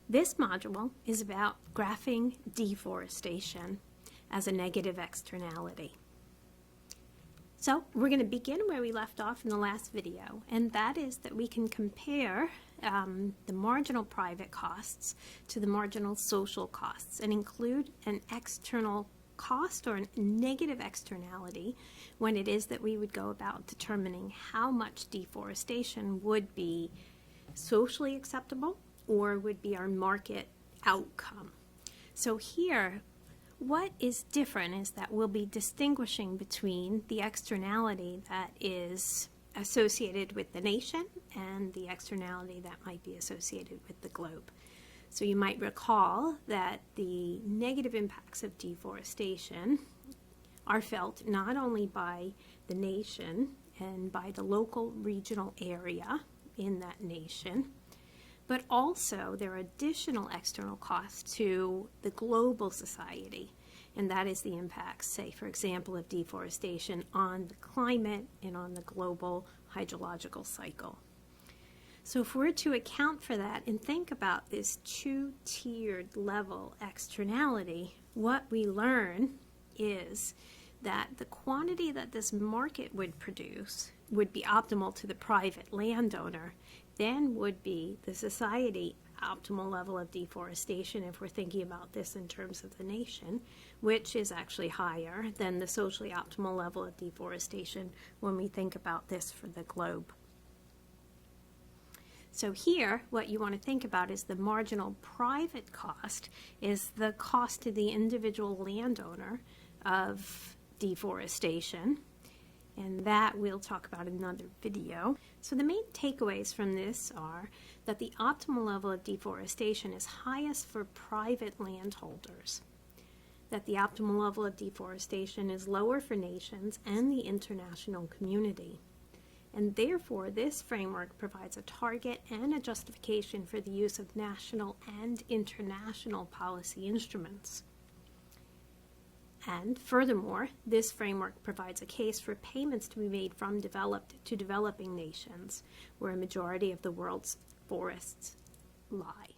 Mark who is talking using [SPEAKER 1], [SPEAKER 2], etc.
[SPEAKER 1] This module is about graphing deforestation as a negative externality. So we're going to begin where we left off in the last video, and that is that we can compare the marginal private costs to the marginal social costs and include an external cost or a negative externality when it is that we would go about determining how much deforestation would be socially acceptable or would be our market outcome. So here, what is different is that we'll be distinguishing between the externality that is associated with the nation and the externality that might be associated with the globe. So you might recall that the negative impacts of deforestation are felt not only by the nation and by the local regional area in that nation, but also there are additional external costs to the global society, and that is the impacts, say, for example, of deforestation on the climate and on the global hydrological cycle. So if we're to account for that and think about this two-tiered level externality, what we learn is that the quantity that this market would produce would be optimal to the private landowner, then would be the society optimal level of deforestation if we're thinking about this in terms of the nation, which is actually higher than the socially optimal level of deforestation when we think about this for the globe. So here, what you want to think about is the marginal private cost is the cost to the individual landowner of deforestation, and that we'll talk about in another video. So the main takeaways from this are that the optimal level of deforestation is highest for private landholders, that the optimal level of deforestation is lower for nations and the international community. And therefore, this framework provides a target and a justification for the use of national and international policy instruments. And furthermore, this framework provides a case for payments to be made from developed to developing nations, where a majority of the world's forests lie.